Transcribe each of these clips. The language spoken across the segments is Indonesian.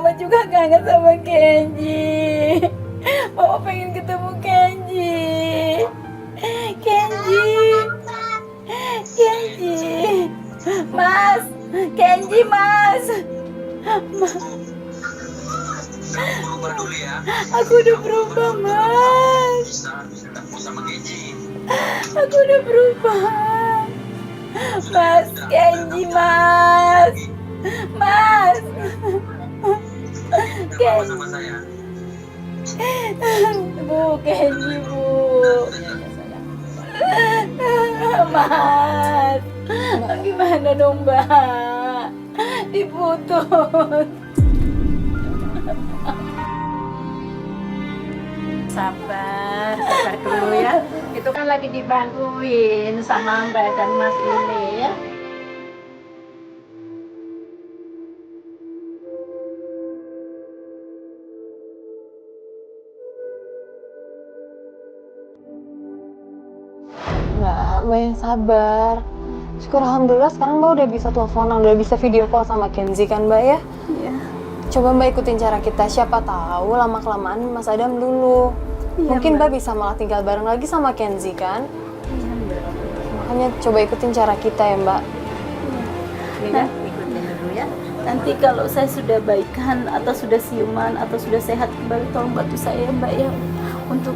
Mama juga kangen sama Kenji. Mama pengen ketemu Kenji. Kenji. Kenji. Mas. Kenji, Mas. Berubah dulu ya. Aku udah berubah, Mas. Bisa ketemu sama Kenji. Aku udah berubah. Mas, Kenji, Mas. Mas. Kenapa sama saya? Bu, Kenji, Bu. Mas. Gimana dong, Mbak? Diputus. Sabar dulu ya. Itu kan lagi dibantuin sama Mbak dan Mas ini ya. Mbak yang sabar. Syukur alhamdulillah sekarang Mbak udah bisa teleponan, udah bisa video call sama Kenzi kan Mbak ya? Iya. Coba Mbak ikutin cara kita, siapa tahu lama-kelamaan Mas Adam dulu. Iya, Mungkin Mbak. Mbak bisa malah tinggal bareng lagi sama Kenzi kan? Iya, Mbak. Makanya coba ikutin cara kita ya Mbak. Iya, ikutin dulu ya. Nanti kalau saya sudah baikan atau sudah siuman atau sudah sehat kembali, tolong bantu saya, Mbak, ya, untuk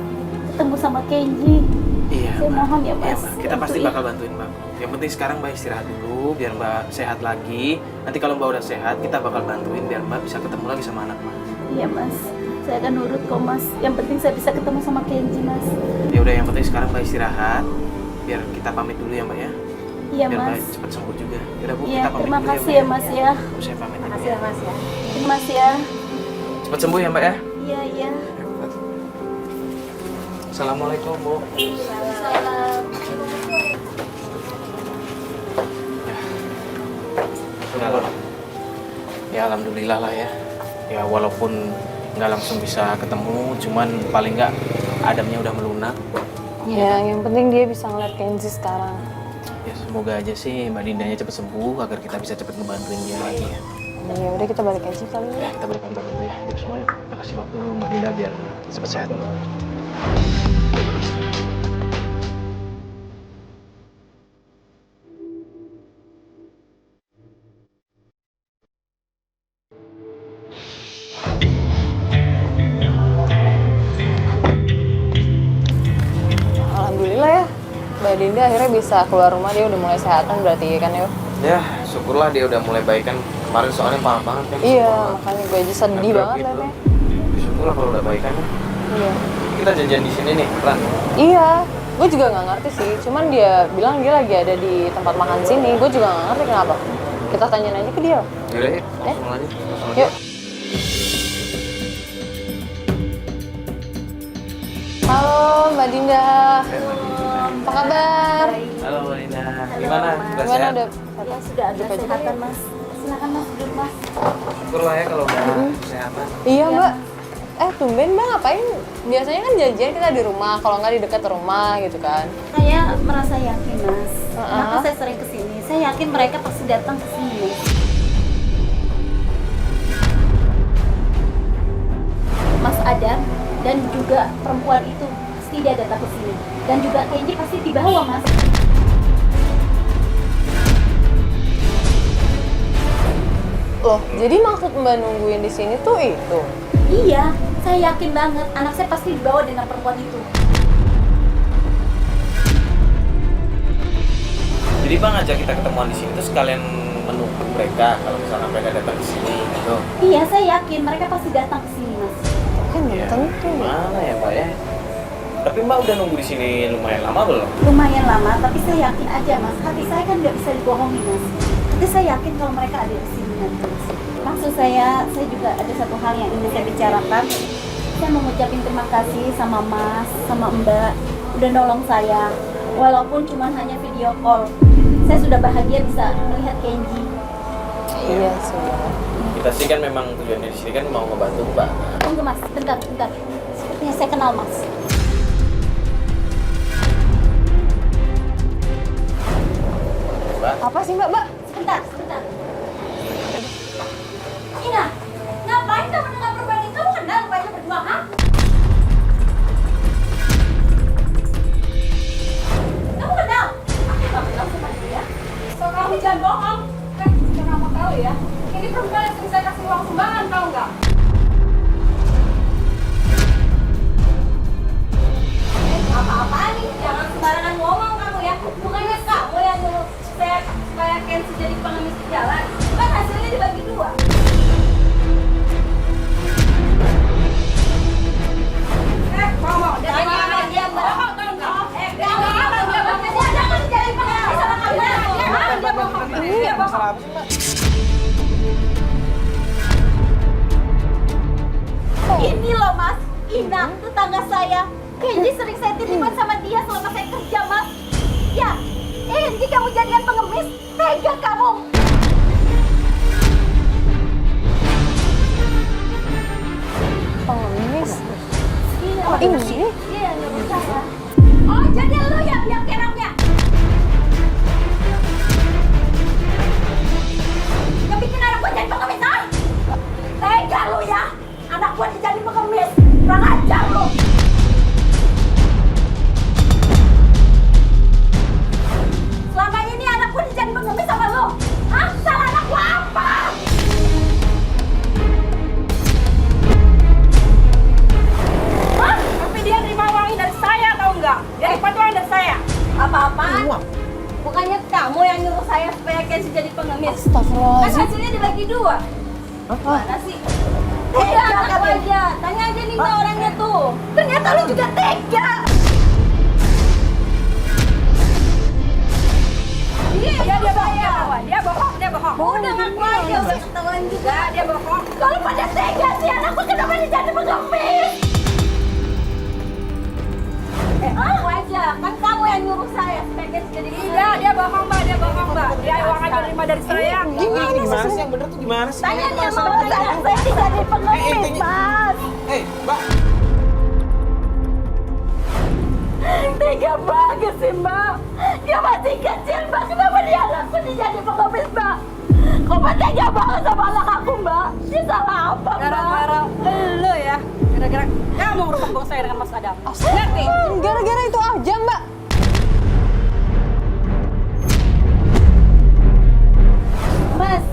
ketemu sama Kenji. Iya, Saya Mbak. mohon ya, Iya, Mas. Mbak. Kita pasti Bantu, ya. bakal bantuin Mbak. Yang penting sekarang Mbak istirahat dulu, biar Mbak sehat lagi. Nanti kalau Mbak udah sehat, kita bakal bantuin biar Mbak bisa ketemu lagi sama anak Mbak. Iya, Mas. Saya akan nurut kok, Mas. Yang penting saya bisa ketemu sama Kenji, Mas. Ya udah, yang penting sekarang Mbak istirahat. Biar kita pamit dulu ya Mbak ya. Iya, Biar Mbak Mas. cepat sembuh juga. Yaudah Bu, Iya, kita pamit terima dulu kasih ya ya, Mbak. Mas, ya. Bu, saya pamit dulu Makasih ya. ya Mas ya. Mas, ya. Cepat sembuh ya Mbak ya. Iya, iya. Assalamualaikum Bu. Salam. Ya alhamdulillah lah ya. Ya walaupun nggak langsung bisa ketemu, cuman paling nggak Adamnya udah melunak. Ya, yang penting dia bisa ngeliat Kenzi sekarang. Ya semoga aja sih Mbak Dindanya cepat sembuh agar kita bisa cepat ngebantuin dia lagi ya. Ya udah kita balik aja kali ya. Ya kita balik kantor dulu ya. Yuk semuanya, kita kasih waktu Mbak Dinda biar cepat sehat. Alhamdulillah ya. Mbak Dinda akhirnya bisa keluar rumah, dia udah mulai sehatan berarti kan ya? Ya syukurlah dia udah mulai baikan. Kemarin soalnya parah banget kan. Iya, makanya gue aja sedih banget gitu. liatnya. Syukurlah kalau udah baikan ya. Iya. Kita janjian di sini nih, Ran. Iya, gue juga nggak ngerti sih. Cuman dia bilang dia lagi ada di tempat makan sini. Gue juga nggak ngerti kenapa. Kita tanyain aja ke dia. Yaudah yuk, langsung aja. Langsung aja. Yuk. Halo Mbak Dinda. Apa kabar? Halo Mbak Dinda. Gimana? Udah Gimana sehat? udah? Ya, sudah ada kesehatan, Mas. Silakan, Mas, duduk, Mas. Syukurlah ya kalau udah kesehatan. Iya Mbak. Tumben Mbak ngapain? Biasanya kan janjian kita di rumah, kalau nggak di dekat rumah gitu kan. Saya merasa yakin, Mas. Uh-uh. Kenapa saya sering kesini? Saya yakin mereka pasti datang ke sini. Mas Adam dan juga perempuan itu pasti dia datang ke sini. Dan juga Kenji pasti dibawa, Mas. Loh, jadi maksud Mbak nungguin di sini tuh itu? Iya, saya yakin banget anak saya pasti dibawa dengan perempuan itu. Jadi Bang ngajak kita ketemuan di sini tuh sekalian menunggu mereka kalau misalnya mereka datang ke sini gitu. Iya, saya yakin mereka pasti datang ke sini, Mas. Kan belum tentu. Mana ya Mbak ya? Tapi Mbak udah nunggu di sini lumayan lama belum? Lumayan lama, tapi saya yakin aja, Mas. Hati saya kan nggak bisa dibohongi, Mas. Tapi saya yakin kalau mereka ada di sini nanti, Mas. Maksud saya juga ada satu hal yang ingin saya bicarakan. Saya mau ngucapin terima kasih sama Mas, sama Mbak, udah nolong saya. Walaupun cuma hanya video call, saya sudah bahagia bisa melihat Kenji. Iya sudah. Kita sih kan memang tujuannya di sini kan mau ngebantu Mbak. Tunggu, Mas, bentar. Sepertinya saya kenal, Mas. Mbak, Apa sih Mbak? Sebentar. Ina, ngapain Ini loh mas, Ina, tetangga saya. Kenji sering saya titipkan sama dia selama saya kerja mas. Ya, Kenji kamu jadian pengemis, tega kamu. Pengemis? Iya, Oh, ini? Iya, yang nyuruh saya. Oh, jadi lu yang keroknya? Yang bikin anak gua jadi pengemis, ah? Tega lu ya, anak gua jadi pengemis. Kurang ajar lu. Selama ini anak gua jadi pengemis sama lu. Hah? Salah anak gua apa? Hah? Tapi dia nerima uang dari saya, tahu nggak? Dia dapat uang dari saya. Apa-apaan? Bukannya kamu yang nyuruh saya supaya Kenzi jadi pengemis? Kan Astagfirullahaladzim. hasilnya dibagi 2. Mana sih? Tega aku aja. Tanya aja nih Mbak orangnya tuh. Ternyata lu juga tega. Dia bohong. Dia bohong. Udah ngaku aja, udah ketahuan juga. Dia bohong. Kalau pada tega sih anakku kenapa dia jadi pengemis? Aku aja, kan kamu yang nyuruh saya supaya Kenzi jadi pengemis. Iya, dia bohong, Mbak. Dia bohong, Mbak. Dia uang aja nerima dari saya. Gimana sih yang bener tuh gimana sih? Tanya nih sama orang saya jadi pengemis, Mas. Mbak. Tega banget sih Mbak. Dia masih kecil Mbak. Kenapa dia anakku jadi pengemis Mbak? Kok Mbak tega banget sama anak aku Mbak? Dia salah apa Mbak? Gara-gara lu ya. Gara-gara kamu merubah bang saya dengan Mas Adam. Ngerti? Gara-gara itu aja, Mbak. Mas,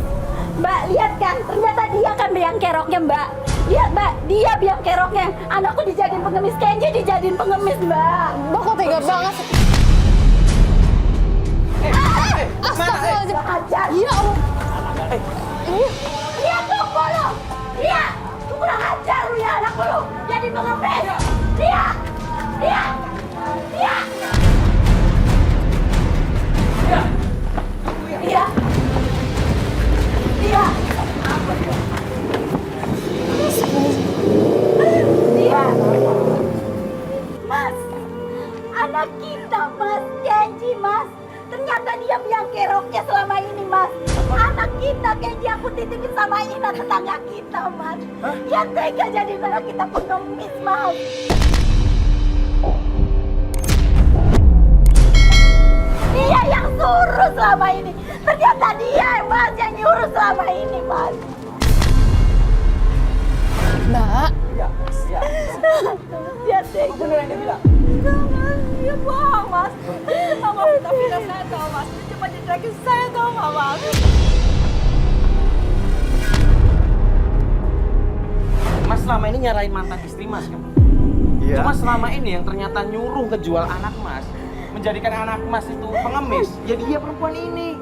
Mbak lihat kan? Ternyata dia kan biang keroknya Mbak. Lihat Mbak, dia biang keroknya. Anakku dijadiin pengemis, Kenji dijadiin pengemis Mbak. Mbak kok tega banget sih? Astagfirullahaladzim. Ajar. Ya Allah. Lihat tunggu lu. Lihat. Lu kurang ajar lu ya anakku lu. Jadi pengemis. Lihat. Lihat. Lihat. Lihat. Lihat. Lihat. Mas. Anak kita Mas. Kenji Mas. Ternyata dia biang keroknya selama ini Mas. Anak kita Kenji aku titipin sama Ina tetangga kita Mas. Dia tega jadi anak kita pengemis Mas. Dia yang suruh selama ini. Ternyata dia Mas yang nyuruh selama ini Mas. Mbak. Dia tega. Beneran dia bilang. Enggak Mas, dia bohong Mas. Sama fitnah saya tahu, Mas. Dia cuma didragin saya tahu nggak, Mas? Mas selama ini nyarain mantan istri Mas kan? Iya. Cuma selama ini yang ternyata nyuruh ngejual anak Mas, menjadikan anak Mas itu pengemis, ya dia perempuan ini.